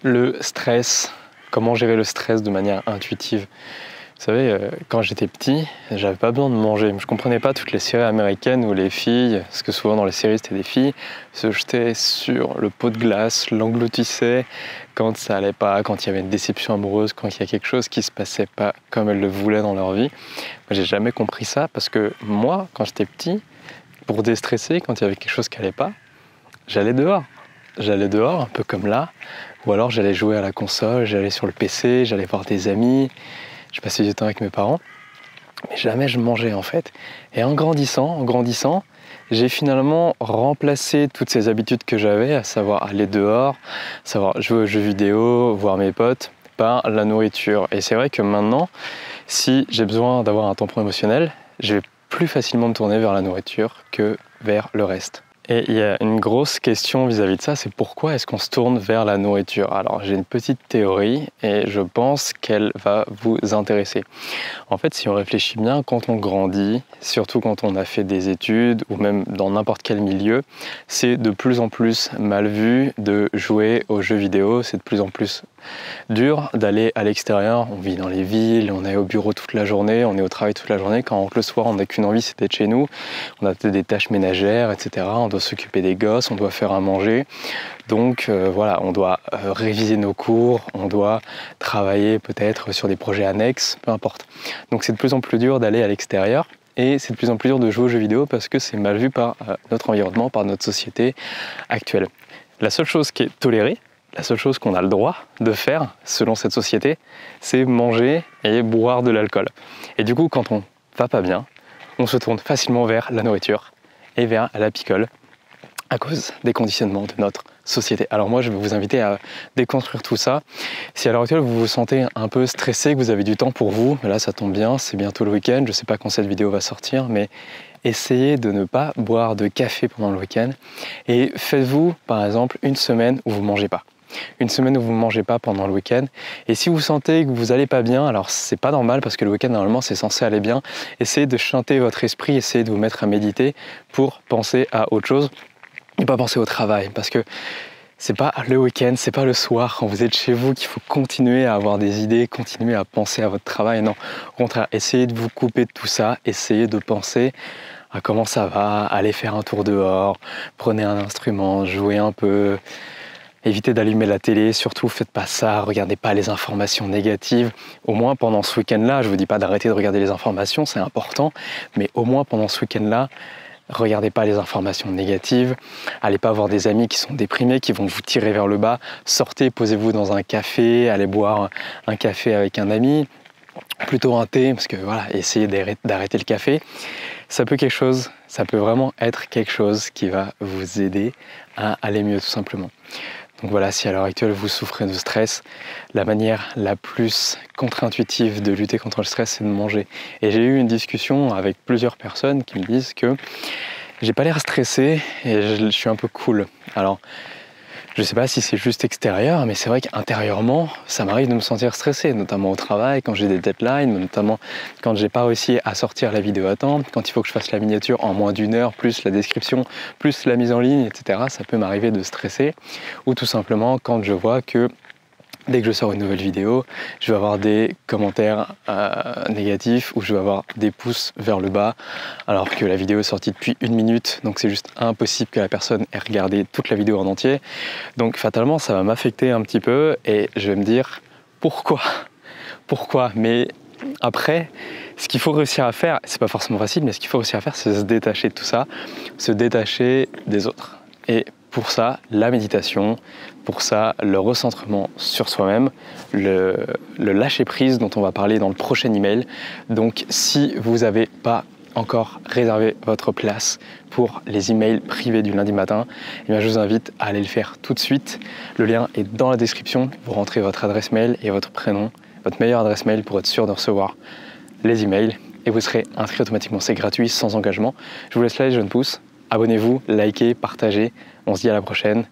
Le stress, comment gérer le stress de manière intuitive. Vous savez, quand j'étais petit, j'avais pas besoin de manger. Je comprenais pas toutes les séries américaines où les filles, parce que souvent dans les séries c'était des filles, se jetaient sur le pot de glace, l'engloutissaient quand ça allait pas, quand il y avait une déception amoureuse, quand il y a quelque chose qui se passait pas comme elles le voulaient dans leur vie. Moi j'ai jamais compris ça parce que moi, quand j'étais petit, pour déstresser, quand il y avait quelque chose qui allait pas, j'allais dehors. J'allais dehors, un peu comme là, ou alors j'allais jouer à la console, j'allais sur le PC, j'allais voir des amis, je passais du temps avec mes parents, mais jamais je mangeais en fait. Et en grandissant, j'ai finalement remplacé toutes ces habitudes que j'avais, à savoir aller dehors, savoir jouer aux jeux vidéo, voir mes potes, par la nourriture. Et c'est vrai que maintenant, si j'ai besoin d'avoir un tampon émotionnel, je vais plus facilement me tourner vers la nourriture que vers le reste. Et il y a une grosse question vis-à-vis de ça, c'est pourquoi est-ce qu'on se tourne vers la nourriture? Alors j'ai une petite théorie et je pense qu'elle va vous intéresser. En fait, si on réfléchit bien, quand on grandit, surtout quand on a fait des études ou même dans n'importe quel milieu, c'est de plus en plus mal vu de jouer aux jeux vidéo, c'est de plus en plus dur d'aller à l'extérieur. On vit dans les villes, on est au bureau toute la journée, on est au travail toute la journée. Quand on rentre le soir, on n'a qu'une envie, c'est d'être chez nous. On a des tâches ménagères, etc. On doit s'occuper des gosses, on doit faire à manger. Donc voilà, on doit réviser nos cours, on doit travailler peut-être sur des projets annexes, peu importe. Donc c'est de plus en plus dur d'aller à l'extérieur. Et c'est de plus en plus dur de jouer aux jeux vidéo parce que c'est mal vu par notre environnement, par notre société actuelle. La seule chose qui est tolérée, la seule chose qu'on a le droit de faire, selon cette société, c'est manger et boire de l'alcool. Et du coup, quand on va pas bien, on se tourne facilement vers la nourriture et vers la picole à cause des conditionnements de notre société. Alors moi, je vais vous inviter à déconstruire tout ça. Si à l'heure actuelle, vous vous sentez un peu stressé, que vous avez du temps pour vous, là, ça tombe bien, c'est bientôt le week-end, je ne sais pas quand cette vidéo va sortir, mais essayez de ne pas boire de café pendant le week-end et faites-vous, par exemple, une semaine où vous ne mangez pas. Une semaine où vous ne mangez pas pendant le week-end. Et si vous sentez que vous n'allez pas bien, alors c'est pas normal parce que le week-end normalement c'est censé aller bien, essayez de chanter votre esprit, essayez de vous mettre à méditer pour penser à autre chose et pas penser au travail. Parce que c'est pas le week-end, c'est pas le soir quand vous êtes chez vous qu'il faut continuer à avoir des idées, continuer à penser à votre travail. Non, au contraire, essayez de vous couper de tout ça, essayez de penser à comment ça va, allez faire un tour dehors, prenez un instrument, jouez un peu. Évitez d'allumer la télé, surtout faites pas ça, regardez pas les informations négatives. Au moins pendant ce week-end-là, je vous dis pas d'arrêter de regarder les informations, c'est important, mais au moins pendant ce week-end-là, regardez pas les informations négatives, allez pas voir des amis qui sont déprimés, qui vont vous tirer vers le bas, sortez, posez-vous dans un café, allez boire un café avec un ami, plutôt un thé, parce que voilà, essayez d'arrêter le café. Ça peut vraiment être quelque chose qui va vous aider à aller mieux tout simplement. Donc voilà, si à l'heure actuelle vous souffrez de stress, la manière la plus contre-intuitive de lutter contre le stress, c'est de manger. Et j'ai eu une discussion avec plusieurs personnes qui me disent que j'ai pas l'air stressé et je suis un peu cool. Alors, je sais pas si c'est juste extérieur, mais c'est vrai qu'intérieurement, ça m'arrive de me sentir stressé, notamment au travail, quand j'ai des deadlines, notamment quand j'ai pas réussi à sortir la vidéo à temps, quand il faut que je fasse la miniature en moins d'une heure, plus la description, plus la mise en ligne, etc. Ça peut m'arriver de stresser. Ou tout simplement quand je vois que dès que je sors une nouvelle vidéo, je vais avoir des commentaires négatifs ou je vais avoir des pouces vers le bas alors que la vidéo est sortie depuis 1 minute, donc c'est juste impossible que la personne ait regardé toute la vidéo en entier. Donc fatalement, ça va m'affecter un petit peu et je vais me dire pourquoi. Mais après, ce qu'il faut réussir à faire, c'est pas forcément facile, mais ce qu'il faut réussir à faire, c'est se détacher de tout ça, se détacher des autres. Et pour ça, la méditation, pour ça, le recentrement sur soi-même, le lâcher-prise dont on va parler dans le prochain email. Donc, si vous n'avez pas encore réservé votre place pour les emails privés du lundi matin, eh bien, je vous invite à aller le faire tout de suite. Le lien est dans la description. Vous rentrez votre adresse mail et votre prénom, votre meilleure adresse mail pour être sûr de recevoir les emails et vous serez inscrit automatiquement. C'est gratuit, sans engagement. Je vous laisse là les jeunes pousses. Abonnez-vous, likez, partagez. On se dit à la prochaine.